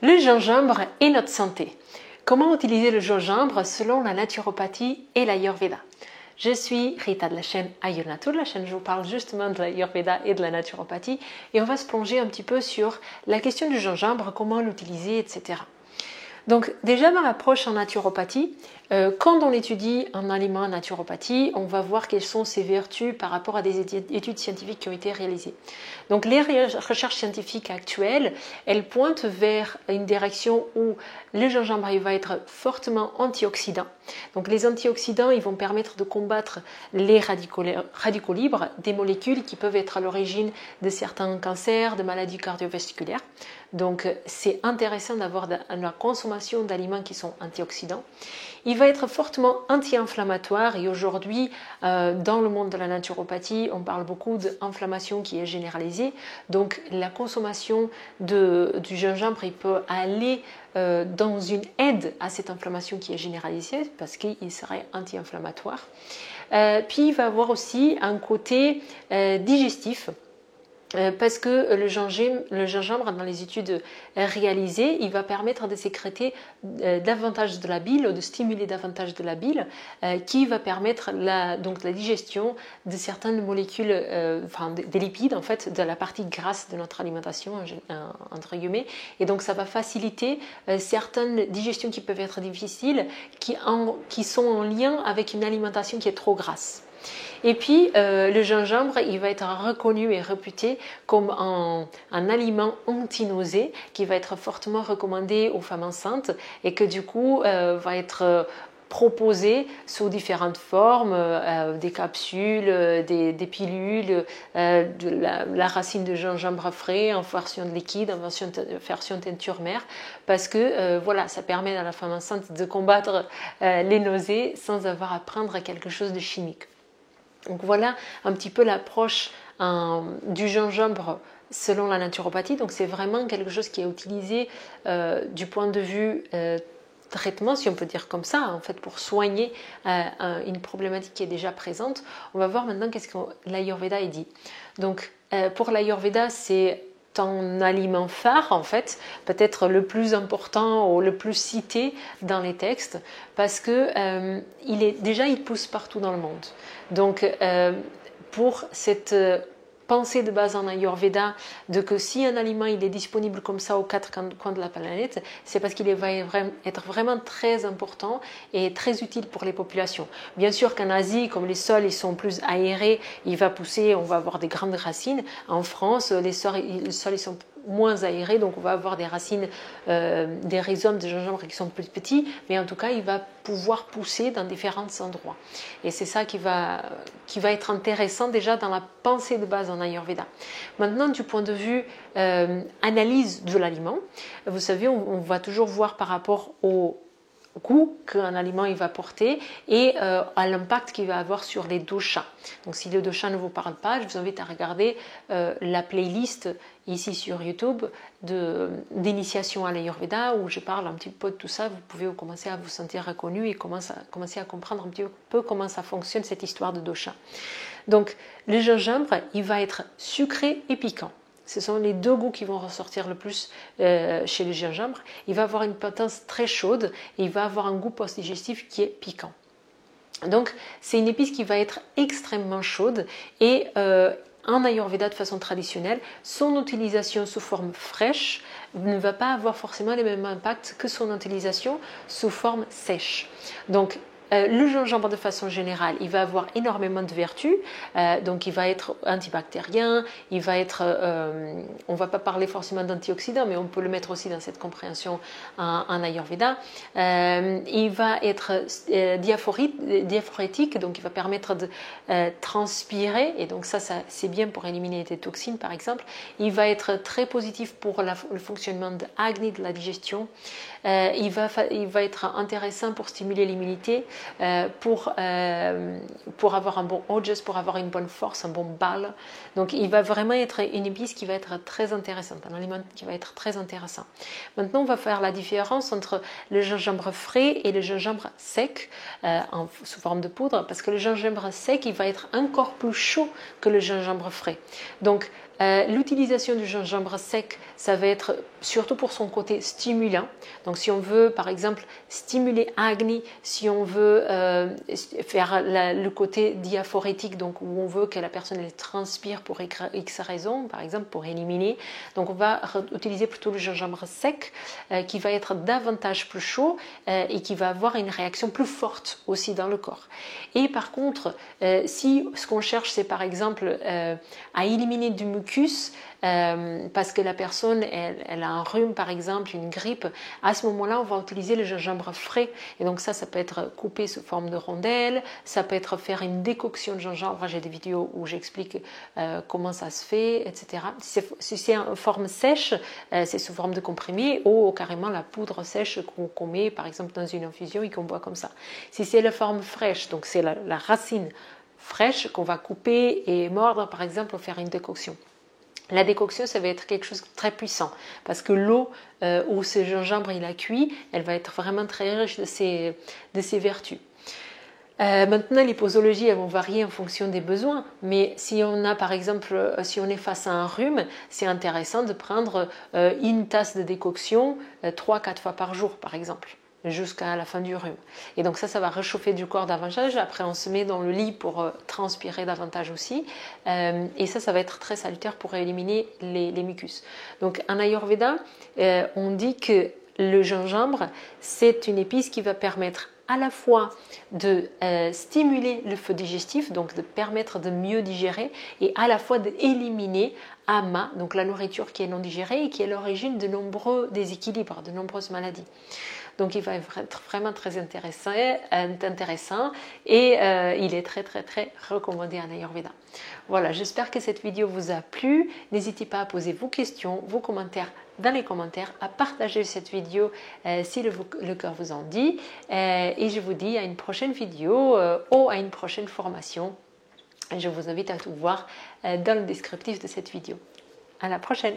Le gingembre et notre santé. Comment utiliser le gingembre selon la naturopathie et l'Ayurveda? Je suis Rita de la chaîne Ayurnatur, la chaîne où je vous parle justement de l'Ayurveda et de la naturopathie, et on va se plonger un petit peu sur la question du gingembre, comment l'utiliser, etc. Donc déjà dans l'approche en naturopathie, quand on étudie un aliment en naturopathie, on va voir quelles sont ses vertus par rapport à des études scientifiques qui ont été réalisées. Donc les recherches scientifiques actuelles, elles pointent vers une direction où le gingembre il va être fortement antioxydant. Donc les antioxydants ils vont permettre de combattre les radicaux libres, des molécules qui peuvent être à l'origine de certains cancers, de maladies cardiovasculaires. Donc c'est intéressant d'avoir la consommation d'aliments qui sont antioxydants. Il va être fortement anti-inflammatoire et aujourd'hui dans le monde de la naturopathie on parle beaucoup d'inflammation qui est généralisée. Donc la consommation du gingembre il peut aller dans une aide à cette inflammation qui est généralisée parce qu'il serait anti-inflammatoire. Puis il va avoir aussi un côté digestif. Parce que le gingembre, dans les études réalisées, il va permettre de sécréter davantage de la bile, de stimuler davantage de la bile, qui va permettre donc la digestion de certaines molécules, des lipides en fait, de la partie grasse de notre alimentation, entre guillemets. Et donc ça va faciliter certaines digestions qui peuvent être difficiles, qui sont en lien avec une alimentation qui est trop grasse. Et puis le gingembre il va être reconnu et réputé comme un aliment anti-nausée qui va être fortement recommandé aux femmes enceintes et que du coup va être proposé sous différentes formes, des capsules, des pilules, de la racine de gingembre frais en version liquide, en version teinture mère, parce que voilà, ça permet à la femme enceinte de combattre les nausées sans avoir à prendre quelque chose de chimique. Donc voilà un petit peu l'approche du gingembre selon la naturopathie. Donc c'est vraiment quelque chose qui est utilisé du point de vue traitement, si on peut dire comme ça, en fait pour soigner une problématique qui est déjà présente. On va voir maintenant qu'est-ce que l'Ayurveda dit. Donc pour l'Ayurveda, c'est un aliment phare en fait, peut-être le plus important ou le plus cité dans les textes parce que il pousse partout dans le monde. Donc pour cette pensée de base en Ayurveda de que si un aliment il est disponible comme ça aux quatre coins de la planète, c'est parce qu'il va être vraiment très important et très utile pour les populations. Bien sûr qu'en Asie, comme les sols ils sont plus aérés, il va pousser, on va avoir des grandes racines. En France, les sols ils sont moins aérés, donc on va avoir des racines, des rhizomes de gingembre qui sont plus petits, mais en tout cas il va pouvoir pousser dans différents endroits. Et c'est ça qui va être intéressant déjà dans la pensée de base en Ayurveda. Maintenant, du point de vue analyse de l'aliment, vous savez, on va toujours voir par rapport au goût qu'un aliment il va porter et à l'impact qu'il va avoir sur les doshas. Donc si le dosha ne vous parle pas, je vous invite à regarder la playlist ici sur YouTube d'initiation à l'Ayurveda où je parle un petit peu de tout ça. Vous pouvez commencer à vous sentir reconnu et commencer à comprendre un petit peu comment ça fonctionne cette histoire de dosha. Donc le gingembre il va être sucré et piquant. Ce sont les deux goûts qui vont ressortir le plus chez le gingembre. Il va avoir une potence très chaude et il va avoir un goût post-digestif qui est piquant. Donc c'est une épice qui va être extrêmement chaude et en Ayurveda de façon traditionnelle, son utilisation sous forme fraîche ne va pas avoir forcément les mêmes impacts que son utilisation sous forme sèche. Donc le gingembre de façon générale, il va avoir énormément de vertus, donc il va être antibactérien, il va être, on ne va pas parler forcément d'antioxydant, mais on peut le mettre aussi dans cette compréhension en Ayurveda. Il va être diaphorétique, donc il va permettre de transpirer, et donc ça c'est bien pour éliminer les toxines par exemple. Il va être très positif pour le fonctionnement de Agni, de la digestion. Il va être intéressant pour stimuler l'immunité, pour avoir un bon ojas, pour avoir une bonne force, un bon bal. Donc il va vraiment être une épice qui va être très intéressante, un aliment qui va être très intéressant. Maintenant on va faire la différence entre le gingembre frais et le gingembre sec sous forme de poudre, parce que le gingembre sec il va être encore plus chaud que le gingembre frais. Donc L'utilisation du gingembre sec, ça va être surtout pour son côté stimulant. Donc si on veut par exemple stimuler Agni, si on veut faire le côté diaphorétique, donc où on veut que la personne elle transpire pour X raisons, par exemple pour éliminer, donc on va utiliser plutôt le gingembre sec qui va être davantage plus chaud et qui va avoir une réaction plus forte aussi dans le corps. Et par contre, si ce qu'on cherche c'est par exemple à éliminer du mucus, parce que la personne elle a un rhume par exemple, une grippe, à ce moment là on va utiliser le gingembre frais, et donc ça peut être coupé sous forme de rondelles, ça peut être faire une décoction de gingembre, j'ai des vidéos où j'explique comment ça se fait, etc. Si c'est en forme sèche, c'est sous forme de comprimé ou carrément la poudre sèche qu'on met par exemple dans une infusion et qu'on boit comme ça. Si c'est la forme fraîche, donc c'est la racine fraîche qu'on va couper et mordre par exemple pour faire une décoction. La décoction, ça va être quelque chose de très puissant parce que l'eau où ce gingembre il a cuit, elle va être vraiment très riche de ses vertus. Maintenant, les posologies elles vont varier en fonction des besoins, mais si on a par exemple, si on est face à un rhume, c'est intéressant de prendre une tasse de décoction 3-4 fois par jour par exemple, jusqu'à la fin du rhume. Et donc ça va réchauffer du corps davantage. Après on se met dans le lit pour transpirer davantage aussi, et ça va être très salutaire pour éliminer les mucus. Donc en Ayurveda on dit que le gingembre c'est une épice qui va permettre à la fois de stimuler le feu digestif, donc de permettre de mieux digérer, et à la fois d'éliminer ama, donc la nourriture qui est non digérée et qui est l'origine de nombreux déséquilibres, de nombreuses maladies. Donc il va être vraiment très intéressant et il est très recommandé en Ayurveda. Voilà, j'espère que cette vidéo vous a plu. N'hésitez pas à poser vos questions, vos commentaires dans les commentaires, à partager cette vidéo si le cœur vous en dit. Et je vous dis à une prochaine vidéo ou à une prochaine formation. Je vous invite à tout voir dans le descriptif de cette vidéo. À la prochaine!